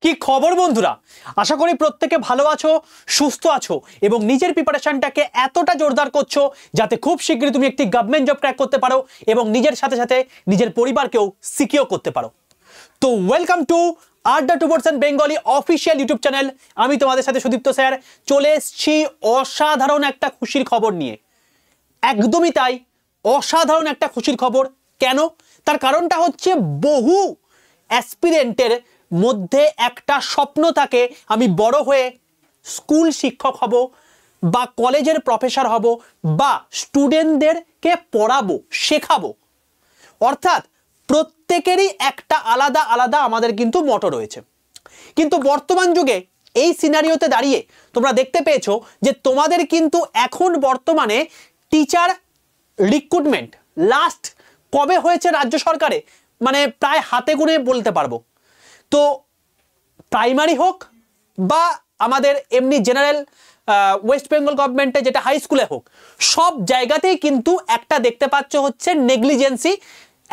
কি খবর বন্ধুরা, আশা করি প্রত্যেকে ভালো আছো, সুস্থ আছো এবং নিজের প্রিপারেশনটাকে এতটা জোরদার করছো যাতে খুব শীঘ্রই তুমি একটি গভর্নমেন্ট জব ক্র্যাক করতে পারো এবং নিজের সাথে সাথে নিজের পরিবারকেও সিকিউর করতে পারো। তো ওয়েলকাম টু আড্ডা 2% বেঙ্গলি অফিসিয়াল ইউটিউব চ্যানেল। আমি তোমাদের সাথে সুদীপ্ত স্যার চলে এসেছি অসাধারণ একটা খুশির খবর নিয়ে। একদমই তাই, অসাধারণ একটা খুশির খবর। কেন? তার কারণটা হচ্ছে বহু অ্যাসপিরেন্টের মধ্যে একটা স্বপ্ন থাকে, আমি বড় হয়ে স্কুল শিক্ষক হব বা কলেজের প্রফেসর হব বা স্টুডেন্টদেরকে পড়াবো, শেখাবো। অর্থাৎ প্রত্যেকেরই একটা আলাদা আলাদা আমাদের কিন্তু মটো রয়েছে। কিন্তু বর্তমান যুগে এই সিনারিওতে দাঁড়িয়ে তোমরা দেখতে পেয়েছো যে তোমাদের কিন্তু এখন বর্তমানে টিচার রিক্রুটমেন্ট লাস্ট কবে হয়েছে রাজ্য সরকারে, মানে প্রায় হাতে গুনে বলতে পারবো। তো প্রাইমারি হোক বা আমাদের এমনি জেনারেল ওয়েস্ট বেঙ্গল গভর্নমেন্টে যেটা হাই স্কুলে হোক, সব জায়গাতেই কিন্তু একটা দেখতে পাচ্ছ হচ্ছে নেগলিজেন্সি,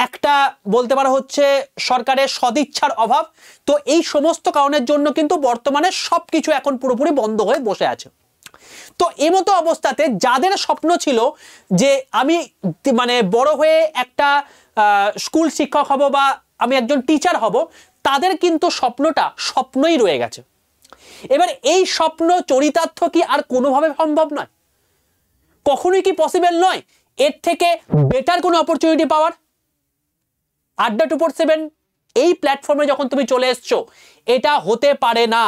একটা বলতে পারো হচ্ছে সরকারের সদিচ্ছার অভাব। তো এই সমস্ত কারণের জন্য কিন্তু বর্তমানে সব কিছু এখন পুরোপুরি বন্ধ হয়ে বসে আছে। তো এমতো অবস্থাতে যাদের স্বপ্ন ছিল যে আমি মানে বড় হয়ে একটা স্কুল শিক্ষক হব বা আমি একজন টিচার হব, তাদের কিন্তু স্বপ্নটা স্বপ্নই রয়ে গেছে। এবার এই স্বপ্ন চরিতার্থ কি আর কোনোভাবে সম্ভব নয়? কখনোই কি পসিবল নয় এর থেকে বেটার কোনো অপরচুনিটি পাওয়ার? আড্ডা 247 এই প্ল্যাটফর্মে যখন তুমি চলে এসছো, এটা হতে পারে না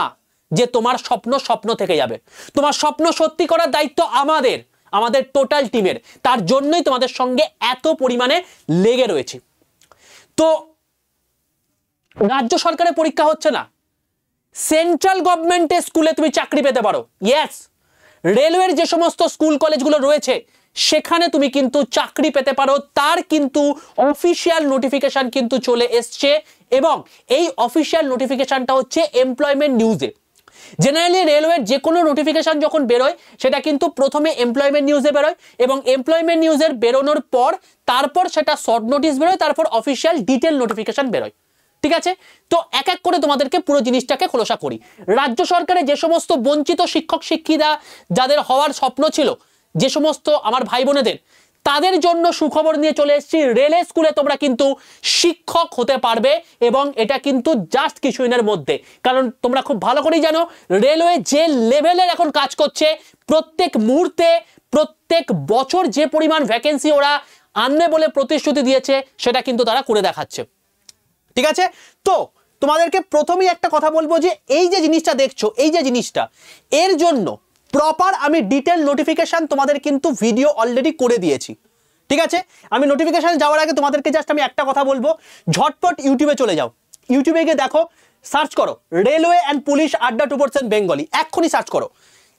যে তোমার স্বপ্ন স্বপ্ন থেকে যাবে। তোমার স্বপ্ন সত্যি করার দায়িত্ব আমাদের টোটাল টিমের। তার জন্যই তোমাদের সঙ্গে এত পরিমাণে লেগে রয়েছে। তো রাজ্য সরকারের পরীক্ষা হচ্ছে না, সেন্ট্রাল গভর্নমেন্টের স্কুলে তুমি চাকরি পেতে পারো। ইয়েস, রেলওয়ের যে সমস্ত স্কুল কলেজগুলো রয়েছে সেখানে তুমি কিন্তু চাকরি পেতে পারো। তার কিন্তু অফিসিয়াল নোটিফিকেশন কিন্তু চলে এসছে এবং এই অফিসিয়াল নোটিফিকেশনটা হচ্ছে এমপ্লয়মেন্ট নিউজে। জেনারেলি রেলওয়ের যে কোনো নোটিফিকেশন যখন বেরোয় সেটা কিন্তু প্রথমে এমপ্লয়মেন্ট নিউজে বেরোয় এবং এমপ্লয়মেন্ট নিউজের বেরোনোর পর তারপর সেটা শর্ট নোটিশ বেরোয়, তারপর অফিসিয়াল ডিটেল নোটিফিকেশন বেরোয়। ঠিক আছে, তো এক এক করে তোমাদেরকে পুরো জিনিসটাকে খোলসা করি। রাজ্য সরকারের যে সমস্ত বঞ্চিত শিক্ষক শিক্ষিকা যাদের হওয়ার স্বপ্ন ছিল, যে সমস্ত আমার ভাই বোনেদের, তাদের জন্য সুখবর নিয়ে চলে এসেছি। রেলে স্কুলে তোমরা কিন্তু শিক্ষক হতে পারবে এবং এটা কিন্তু জাস্ট কিছুদিনের মধ্যে। কারণ তোমরা খুব ভালো করেই জানো রেলওয়ে যে লেভেলের এখন কাজ করছে, প্রত্যেক মুহূর্তে প্রত্যেক বছর যে পরিমাণ ভ্যাকেন্সি ওরা আনবে বলে প্রতিশ্রুতি দিয়েছে সেটা কিন্তু তারা করে দেখাচ্ছে। ঠিক আছে, তো তোমাদেরকে প্রথমেই একটা কথা বলবো যে এই যে জিনিসটা দেখছো, এই যে জিনিসটা, এর জন্য প্রপার আমি ডিটেল নোটিফিকেশন তোমাদের কিন্তু ভিডিও অলরেডি করে দিয়েছি। ঠিক আছে, আমি নোটিফিকেশন যাওয়ার আগে তোমাদেরকে জাস্ট আমি একটা কথা বলবো, ঝটপট ইউটিউবে চলে যাও। ইউটিউবে গিয়ে দেখো, সার্চ করো রেলওয়ে অ্যান্ড পুলিশ আড্ডা 2% বেঙ্গলি। এক্ষুনি সার্চ করো,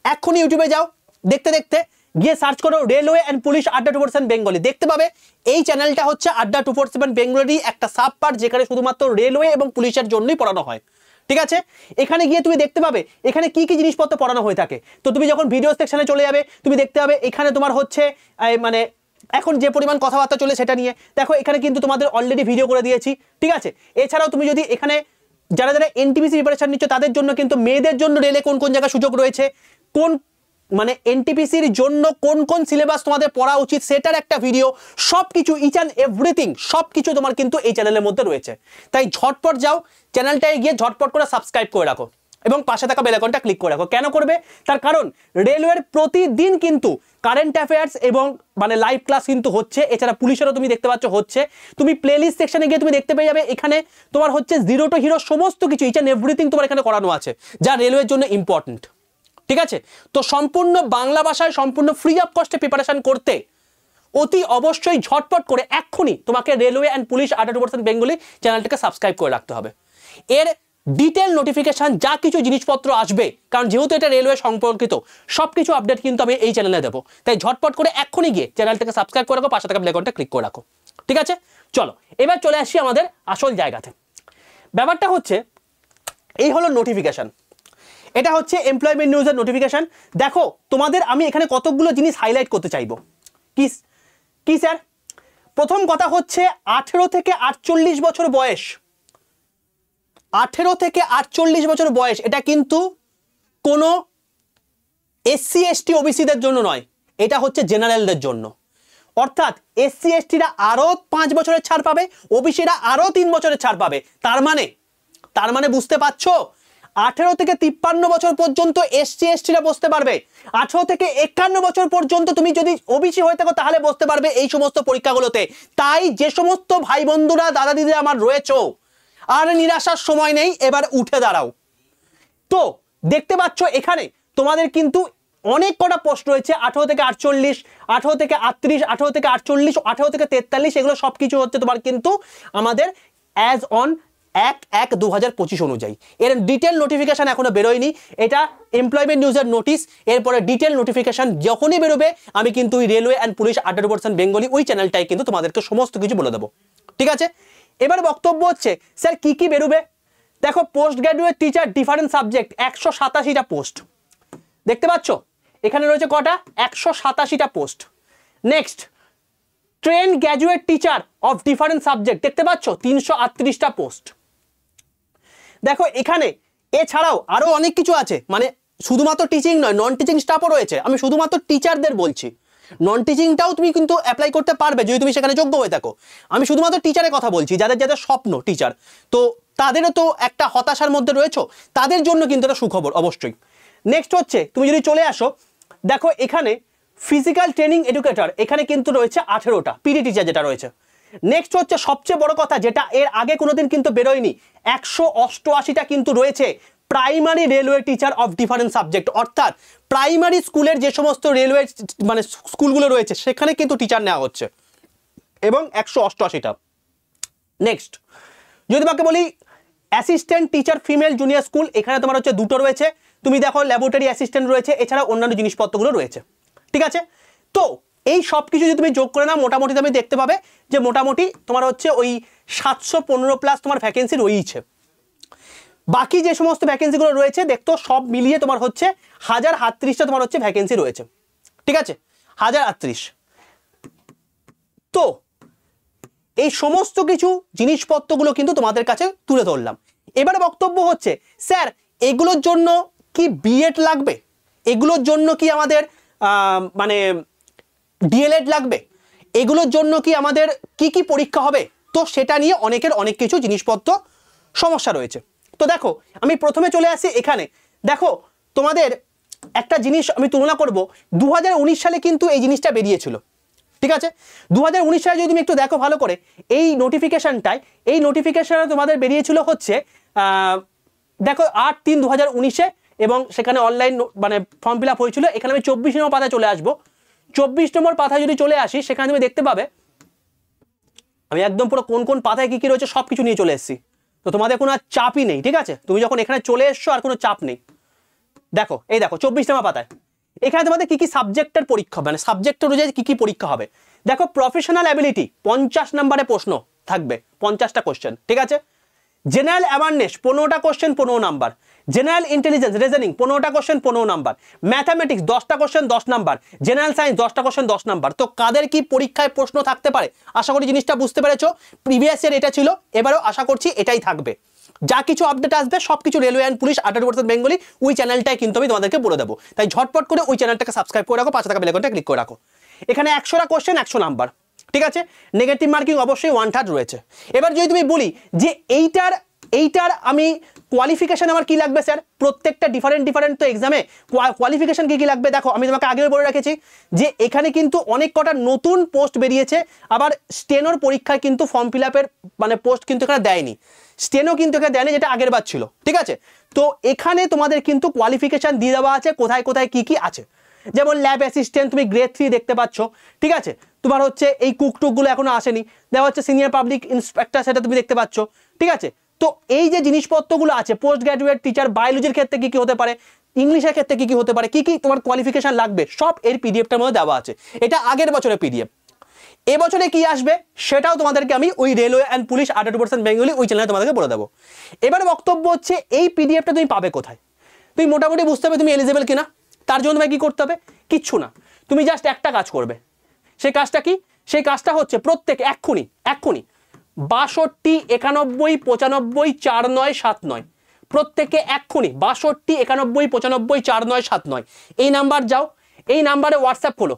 এক্ষুনি ইউটিউবে যাও, দেখতে দেখতে গিয়ে সার্চ করো রেলওয়ে অ্যান্ড পুলিশ আড্ডা 2% বেঙ্গলি। দেখতে পাবে এই চ্যানেলটা হচ্ছে আড্ডা 247 বেঙ্গলি একটা সাব পার্ট, যেখানে শুধুমাত্র রেলওয়ে এবং পুলিশের জন্যই পড়ানো হয়। ঠিক আছে, এখানে গিয়ে তুমি দেখতে পাবে এখানে কি কি জিনিসপত্র পড়ানো হয়ে থাকে। তো তুমি যখন ভিডিও সেকশনে চলে যাবে তুমি দেখতে পাবে এখানে তোমার হচ্ছে মানে এখন যে পরিমাণ কথাবার্তা চলে সেটা নিয়ে দেখো, এখানে কিন্তু তোমাদের অলরেডি ভিডিও করে দিয়েছি। ঠিক আছে, এছাড়াও তুমি যদি এখানে যারা যারা এনটিপিসি প্রিপারেশন নিচ্ছ তাদের জন্য কিন্তু মেয়েদের জন্য রেলে কোন কোন জায়গায় সুযোগ রয়েছে, কোন মানে এনটিপিসির জন্য কোন কোন সিলেবাস তোমাদের পড়া উচিত সেটার একটা ভিডিও, সব কিছু ইচ অ্যান্ড এভরিথিং সব কিছু তোমার কিন্তু এই চ্যানেলের মধ্যে রয়েছে। তাই ঝটপট যাও, চ্যানেলটায় গিয়ে ঝটপট করে সাবস্ক্রাইব করে রাখো এবং পাশে থাকা বেল আইকনটা ক্লিক করে রাখো। কেন করবে? তার কারণ রেলওয়ের প্রতিদিন কিন্তু কারেন্ট অ্যাফেয়ার্স এবং মানে লাইভ ক্লাস কিন্তু হচ্ছে। এছাড়া পুলিশেরও তুমি দেখতে পাচ্ছ হচ্ছে। তুমি প্লেলিস্ট সেকশনে গিয়ে তুমি দেখতে পেয়ে যাবে এখানে তোমার হচ্ছে জিরো টু হিরো সমস্ত কিছু ইচ অ্যান্ড এভরিথিং তোমার এখানে করানো আছে, যা রেলওয়ের জন্য ইম্পর্টেন্ট। ঠিক আছে, তো সম্পূর্ণ বাংলা ভাষায় সম্পূর্ণ ফ্রি অফ কস্টে প্রিপারেশন করতে অতি অবশ্যই ঝটপট করে এক্ষুনি তোমাকে রেলওয়ে অ্যান্ড পুলিশ আড্ডা 2% বেঙ্গলি চ্যানেলটাকে সাবস্ক্রাইব করে রাখতে হবে। এর ডিটেল নোটিফিকেশন যা কিছু জিনিসপত্র আসবে, কারণ যেহেতু এটা রেলওয়ে সম্পর্কিত সব কিছু আপডেট কিন্তু আমি এই চ্যানেলে দেবো। তাই ঝটপট করে এক্ষুনি গিয়ে চ্যানেলটাকে সাবস্ক্রাইব করে রাখো, পাশে থাকা বেল আইকনটা ক্লিক করে রাখো। ঠিক আছে, চলো এবার চলে আসি আমাদের আসল জায়গাতে। ব্যাপারটা হচ্ছে এই হলো নোটিফিকেশন, এটা হচ্ছে এমপ্লয়মেন্ট নিউজের নোটিফিকেশন। দেখো তোমাদের আমি এখানে কতগুলো জিনিস হাইলাইট করতে চাইবো। কি স্যার? প্রথম কথা হচ্ছে 18 থেকে 48 বছর বয়স 18 থেকে 48 বছর বয়স, এটা কিন্তু কোনো এসসি এসটি ওবিসিদের জন্য নয়, এটা হচ্ছে জেনারেলদের জন্য। অর্থাৎ এসসি এসটিরা আরো 5 বছরের ছাড় পাবে, ওবিসিরা আরো 3 বছরের ছাড় পাবে। তার মানে বুঝতে পারছো, 18 থেকে 53 বছর পর্যন্ত এসসি এসটিরা বসতে পারবে, 18 থেকে 51 বছর পর্যন্ত তুমি যদি ওবিসি হয়ে থাকো তাহলে বসতে পারবে এই সমস্ত পরীক্ষাগুলোতে। তাই যে সমস্ত ভাই বন্ধুরা দাদা দিদি আমার রয়েছো, আর নিরাশার সময় নেই, এবার উঠে দাঁড়াও। তো দেখতে পাচ্ছ এখানে তোমাদের কিন্তু অনেক কটা পোস্ট রয়েছে, 18 থেকে 48, 18 থেকে 38, 18 থেকে 48, 18 থেকে 43, এগুলো সবকিছু হচ্ছে তোমার কিন্তু আমাদের অ্যাজ অন 1/1/2025 অনুযায়ী। এর ডিটেল নোটিফিকেশন এখনো বেরোয়নি, এটা এমপ্লয়মেন্ট নিউজের নোটিশ। এরপরে ডিটেল নোটিফিকেশন যখনই বেরোবে আমি কিন্তু ওই রেলওয়ে অ্যান্ড পুলিশ 100% বেঙ্গলি ওই চ্যানেলটাই কিন্তু তোমাদেরকে সমস্ত কিছু বলে দেবো, ঠিক আছে? এবার বক্তব্য হচ্ছে স্যার কি কি বেরোবে। দেখো, post graduate teacher different subject 187টা পোস্ট দেখতে পাচ্ছ, এখানে রয়েছে কটা, 187টা post. Next, train graduate teacher of different subject দেখতে পাচ্ছ 338টা পোস্ট। দেখো এখানে এছাড়াও আরো অনেক কিছু আছে, মানে শুধুমাত্র টিচিং নয়, নন টিচিং স্টাফও রয়েছে। আমি শুধুমাত্র টিচারদের বলছি, নন টিচিংটাও তুমি কিন্তু অ্যাপ্লাই করতে পারবে যদি তুমি সেখানে যোগ্য হয়ে থাকো। আমি শুধুমাত্র টিচারের কথা বলছি, যাদের যাদের স্বপ্ন টিচার, তো তাদেরও তো একটা হতাশার মধ্যে রয়েছে, তাদের জন্য কিন্তু এটা সুখবর অবশ্যই। নেক্সট হচ্ছে তুমি যদি চলে আসো, দেখো এখানে ফিজিক্যাল ট্রেনিং এডুকেটর, এখানে কিন্তু রয়েছে 18টা পিডি টিচার যেটা রয়েছে। নেক্সট হচ্ছে সবচেয়ে বড় কথা, যেটা এর আগে কোনোদিন কিন্তু বেরোয়নি, 188টা কিন্তু রয়েছে primary railway teacher of different subject. অর্থাৎ প্রাইমারি স্কুলের যে সমস্ত রেলওয়ে মানে স্কুলগুলো রয়েছে সেখানে কিন্তু টিচার নেওয়া হচ্ছে, এবং 188টা। নেক্সট যদি তোমাকে বলি assistant teacher female junior school, এখানে তোমার হচ্ছে 2টো রয়েছে। তুমি দেখো ল্যাবরেটরি অ্যাসিস্ট্যান্ট রয়েছে, এছাড়া অন্যান্য জিনিসপত্রগুলো রয়েছে, ঠিক আছে? তো এই সব কিছু যদি তুমি যোগ করে নাও, মোটামুটি তুমি দেখতে পাবে যে মোটামুটি তোমার হচ্ছে ওই 715+ তোমার ভ্যাকেন্সি রয়েছে। বাকি যে সমস্ত ভ্যাকেন্সিগুলো রয়েছে দেখতো সব মিলিয়ে তোমার হচ্ছে 1038টা তোমার হচ্ছে ভ্যাকেন্সি রয়েছে, ঠিক আছে? 1038। তো এই সমস্ত কিছু জিনিসপত্রগুলো কিন্তু তোমাদের কাছে তুলে ধরলাম। এবারে বক্তব্য হচ্ছে স্যার এগুলোর জন্য কি বিএড লাগবে, এগুলোর জন্য কি আমাদের মানে ডিএলএড লাগবে, এগুলোর জন্য কি আমাদের কি কি পরীক্ষা হবে, তো সেটা নিয়ে অনেকের অনেক কিছু জিনিসপত্র সমস্যা রয়েছে। তো দেখো আমি প্রথমে চলে আসি এখানে। দেখো তোমাদের একটা জিনিস আমি তুলনা করব, 2019 সালে কিন্তু এই জিনিসটা বেরিয়েছিল, ঠিক আছে? 2019 সালে যদি তুমি একটু দেখো ভালো করে এই নোটিফিকেশনটায়, এই নোটিফিকেশনে তোমাদের বেরিয়েছিল হচ্ছে দেখো 8/3/2019-এ, এবং সেখানে অনলাইন মানে ফর্ম ফিল আপ হয়েছিল। এখানে আমি 24 নম্বর পাতায় চলে আসবো। 24 নম্বর পাতায় যদি চলে আসি, সেখানে তুমি দেখতে পাবে আমি একদম পুরো কোন কোন পাতায় কি কি রয়েছে সব কিছু নিয়ে চলে এসেছি। তো তোমাদের কোনো চাপই নেই, ঠিক আছে? তুমি যখন এখানে চলে এসছো আর কোনো চাপ নেই। দেখো এই দেখো 24 নম্বর পাতায় এখানে তোমাদের কি কি সাবজেক্টের পরীক্ষা, মানে সাবজেক্ট অনুযায়ী কি কি পরীক্ষা হবে। দেখো প্রফেশনাল অ্যাবিলিটি 50 নম্বরে প্রশ্ন থাকবে, 50টা কোশ্চেন, ঠিক আছে? জেনারেল অ্যাওয়ারনেস 15টা question 15 number, general intelligence reasoning 15টা কোশ্চেন 15 নাম্বার, ম্যাথামেটিক্স 10টা কোশ্চেন 10 নাম্বার, জেনারেল সায়েন্স 10টা কোশ্চেন 10 নাম্বার। তো কাদের কি পরীক্ষায় প্রশ্ন থাকতে পারে আশা করি জিনিসটা বুঝতে পেরেছো। প্রিভিয়াস ইয়ার এটা ছিল, এবারেও আশা করছি এটাই থাকবে। যা কিছু আপডেট আসবে সব কিছু রেলওয়ে অ্যান্ড পুলিশ 100% বেঙ্গলি ওই চ্যানেলটাই কিন্তু আমি তোমাদেরকে বলে দেবো। তাই ঝটপট করে ওই চ্যানেলটাকে সাবস্ক্রাইব করে রাখো, পাশে থাকা বেল আইকনটা ক্লিক করে রাখো। এখানে 100টা কোশ্চেন 100 নাম্বার, ঠিক আছে? নেগেটিভ মার্কিং অবশ্যই 1/3 রয়েছে। এবার যদি তুমি বলি যে এইটার আমি কোয়ালিফিকেশন আমার কি লাগবে স্যার, প্রত্যেকটা ডিফারেন্ট তো এক্সামে কোয়ালিফিকেশন কি লাগবে। দেখো আমি তোমাকে আগেও বলে রেখেছি যে এখানে কিন্তু অনেক কটা নতুন পোস্ট বেরিয়েছে, আবার স্টেনোর পরীক্ষায় কিন্তু ফর্ম ফিল আপের মানে পোস্ট কিন্তু এখানে দেয়নি, স্টেনো কিন্তু এখানে দেয়নি, যেটা আগের বার ছিল, ঠিক আছে? তো এখানে তোমাদের কিন্তু কোয়ালিফিকেশন দিয়ে দেওয়া আছে কোথায় কোথায় কি কি আছে। যেমন ল্যাব অ্যাসিস্ট্যান্ট তুমি গ্রেড 3 দেখতে পাচ্ছ, ঠিক আছে? তোমার হচ্ছে এই কুকটুকগুলো এখনো আসেনি, দেওয়া হচ্ছে সিনিয়র পাবলিক ইন্সপেক্টর, সেটা তুমি দেখতে পাচ্ছ, ঠিক আছে? তো এই যে জিনিসপত্রগুলো আছে, পোস্ট গ্র্যাজুয়েট টিচার বায়োলজির ক্ষেত্রে কি কি হতে পারে, ইংলিশের ক্ষেত্রে কি কি হতে পারে, কি কি তোমার কোয়ালিফিকেশন লাগবে, সব এর পিডিএফটার মধ্যে দেওয়া আছে। এটা আগের বছরের পিডিএফ। এবছরে কি আসবে সেটাও তোমাদেরকে আমি ওই রেলওয়ে অ্যান্ড পুলিশ 100% বেঙ্গলি ওই চ্যানেলে তোমাদেরকে বলে দেবো। এবার বক্তব্য হচ্ছে এই পিডিএফটা তুমি পাবে কোথায়। তুমি মোটামুটি বুঝতে হবে তুমি এলিজিবল কিনা। তার জন্য তোমায় কি করতে হবে, কিচ্ছু না, তুমি জাস্ট একটা কাজ করবে। সেই কাজটা কি, সেই কাজটা হচ্ছে প্রত্যেক এক্ষুনি 62 91 95 4979, প্রত্যেকে এক্ষুনি 62 91 95 4979 এই নাম্বার যাও, এই নাম্বারে হোয়াটসঅ্যাপ খোলো,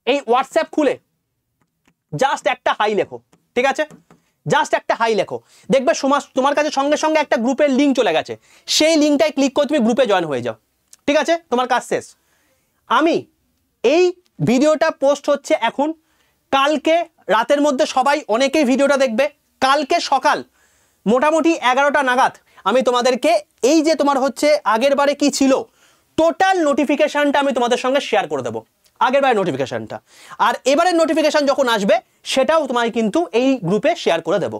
এই হোয়াটসঅ্যাপ খুলে জাস্ট একটা হাই লেখো, ঠিক আছে? জাস্ট একটা হাই লেখো, দেখবে তোমার কাছে সঙ্গে সঙ্গে একটা গ্রুপের লিঙ্ক চলে গেছে, সেই লিঙ্কটায় ক্লিক করে তুমি গ্রুপে জয়েন হয়ে যাও, ঠিক আছে? তোমার কাজ শেষ। আমি এই ভিডিওটা পোস্ট হচ্ছে এখন, কালকে রাতের মধ্যে সবাই অনেকেই ভিডিওটা দেখবে, কালকে সকাল মোটামুটি 11টা নাগাদ আমি তোমাদেরকে এই যে তোমার হচ্ছে আগের বারে কি ছিল টোটাল নোটিফিকেশনটা আমি তোমাদের সঙ্গে শেয়ার করে দেবো, আগের বারের নোটিফিকেশনটা, আর এবারের নোটিফিকেশন যখন আসবে সেটাও তোমায় কিন্তু এই গ্রুপে শেয়ার করে দেবো।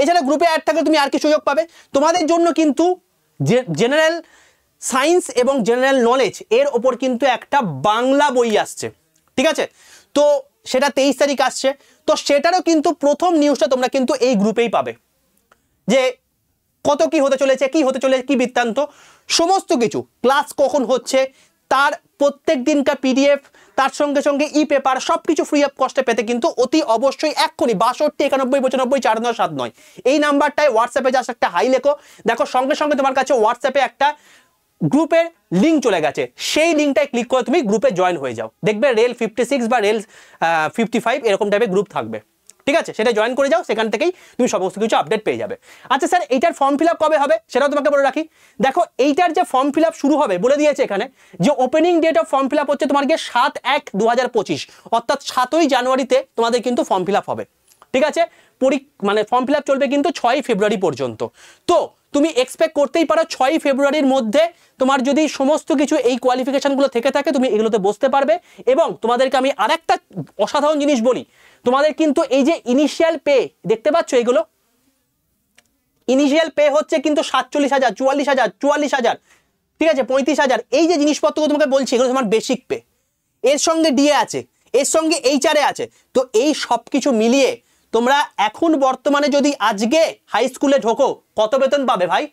এছাড়া গ্রুপে অ্যাড থাকলে তুমি আর কি সুযোগ পাবে, তোমাদের জন্য কিন্তু জেনারেল সায়েন্স এবং জেনারেল নলেজ এর ওপর কিন্তু একটা বাংলা বই আসছে, ঠিক আছে? তো সেটা 23 তারিখ আসছে, তো সেটারও কিন্তু প্রথম নিউজটা তোমরা কিন্তু এই গ্রুপেই পাবে, যে কত কি হতে চলেছে, কি হতে চলেছে, কি বৃত্তান্ত, সমস্ত কিছু, ক্লাস কখন হচ্ছে, তার প্রত্যেক দিনকার পিডিএফ, তার সঙ্গে সঙ্গে ই পেপার, সব কিছু ফ্রি অফ কস্টে পেতে কিন্তু অতি অবশ্যই এক্ষুনি 62 91 95 4979 এই নাম্বারটায় হোয়াটসঅ্যাপে জাস্ট একটা হাই লেখো, দেখো সঙ্গে সঙ্গে তোমার কাছে হোয়াটসঅ্যাপে একটা গ্রুপের লিঙ্ক চলে গেছে, সেই লিঙ্কটায় ক্লিক করে তুমি গ্রুপে জয়েন হয়ে যাও, দেখবে রেল 56 বা রেল 55 এরকম টাইপের গ্রুপ থাকবে, ঠিক আছে? সেটা জয়েন করে যাও, সেখান থেকেই তুমি সমস্ত কিছু আপডেট পেয়ে যাবে। আচ্ছা স্যার, এইটার ফর্ম ফিল আপ কবে হবে সেটাও তোমাকে বলে রাখি, দেখো এইটার যে ফর্ম ফিল আপ শুরু হবে বলে দিয়েছে এখানে, যে opening date of form fill up হচ্ছে তোমার গিয়ে 7/1/2025, অর্থাৎ 7ই জানুয়ারিতে তোমাদের কিন্তু ফর্ম ফিল আপ হবে, ঠিক আছে? মানে ফর্ম ফিল আপ চলবে কিন্তু 6ই ফেব্রুয়ারি পর্যন্ত। তো তুমি এক্সপেক্ট করতেই পারো 6ই ফেব্রুয়ারির মধ্যে তোমার যদি সমস্ত কিছু এই কোয়ালিফিকেশনগুলো থেকে থাকে তুমি এগুলোতে বসতে পারবে। এবং তোমাদেরকে আমি আরেকটা অসাধারণ জিনিস বলি, তোমাদের কিন্তু এই যে ইনিশিয়াল পে দেখতে পাচ্ছ, এগুলো ইনিশিয়াল পে হচ্ছে কিন্তু 47,000 44,000 44,000, ঠিক আছে, 35,000, এই যে জিনিসপত্রগুলো তোমাকে বলছি এগুলো তোমার বেসিক পে, এর সঙ্গে ডিএ আছে, এর সঙ্গে এইচআরএ আছে, তো এই সব কিছু মিলিয়ে তোমরা এখন বর্তমানে যদি আজকে হাই স্কুলে ঢোকো কত বেতন পাবে ভাই?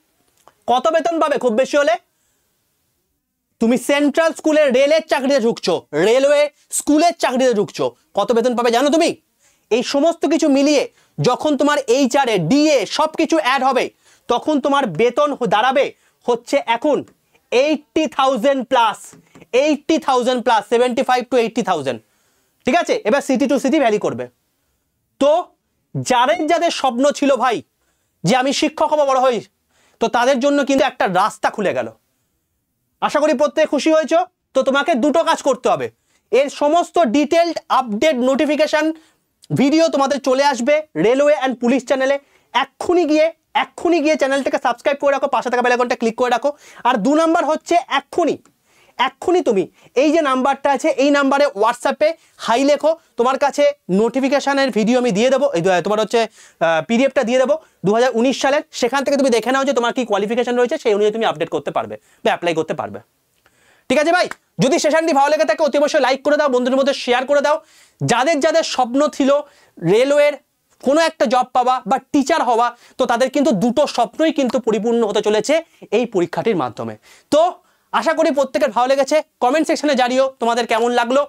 কত বেতন পাবে? খুব বেশি হলে তুমি সেন্ট্রাল স্কুলের রেলের চাকরিতে ঢুকছো, রেলওয়ে স্কুলের চাকরিতে ঢুকছো, কত বেতন পাবে জানো তুমি? এই সমস্ত কিছু মিলিয়ে যখন তোমার এইচআরএ ডিএ সব কিছু অ্যাড হবে তখন তোমার বেতন দাঁড়াবে হচ্ছে এখন 80,000 প্লাস, 80,000 প্লাস, 75 to 80,000, ঠিক আছে? এবার সিটি টু সিটি ভ্যারি করবে। তো যাদের স্বপ্ন ছিল ভাই যে আমি শিক্ষক হব বড় হই, তো তাদের জন্য কিন্তু একটা রাস্তা খুলে গেল। আশা করি প্রত্যেকে খুশি হয়েছো। তো তোমাকে দুটো কাজ করতে হবে, এর সমস্ত ডিটেলড আপডেট নোটিফিকেশন ভিডিও তোমাদের চলে আসবে রেলওয়ে অ্যান্ড পুলিশ চ্যানেলে, এক্ষুনি গিয়ে চ্যানেলটাকে সাবস্ক্রাইব করে রাখো, পাশে থাকা বেল আইকনটা ক্লিক করে রাখো। আর 2 নাম্বার হচ্ছে এক্ষুনি তুমি এই যে নাম্বারটা আছে এই নাম্বারে হোয়াটসঅ্যাপে হাই লেখো, তোমার কাছে নোটিফিকেশনের ভিডিও আমি দিয়ে দেবো, তোমার হচ্ছে পিডিএফটা দিয়ে দেবো 2019 সালের, সেখান থেকে তুমি দেখে নাও যে তোমার কি কোয়ালিফিকেশন রয়েছে, সেই অনুযায়ী তুমি আপডেট করতে পারবে বা অ্যাপ্লাই করতে পারবে, ঠিক আছে ভাই? যদি সেশনটি ভালো লেগে থাকে অতি অবশ্যই লাইক করে দাও, বন্ধুদের মধ্যে শেয়ার করে দাও। যাদের স্বপ্ন ছিল রেলওয়ের কোনো একটা জব পাওয়া বা টিচার হওয়া, তো তাদের কিন্তু দুটো স্বপ্নই কিন্তু পরিপূর্ণ হতে চলেছে এই পরীক্ষাটির মাধ্যমে। তো আশা করি প্রত্যেকের ভালো লেগেছে, কমেন্ট সেকশনে জানিও তোমাদের কেমন লাগলো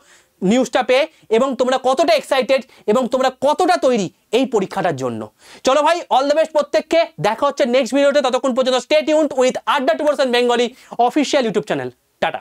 নিউজটা পেয়ে, এবং তোমরা কতটা এক্সাইটেড এবং তোমরা কতটা তৈরি এই পরীক্ষাটার জন্য। চলো ভাই, অল দ্য বেস্ট প্রত্যেককে, দেখা হচ্ছে নেক্সট ভিডিওতে, ততক্ষণ পর্যন্ত stay tuned with Adda 2% Bengali official YouTube channel. Tata.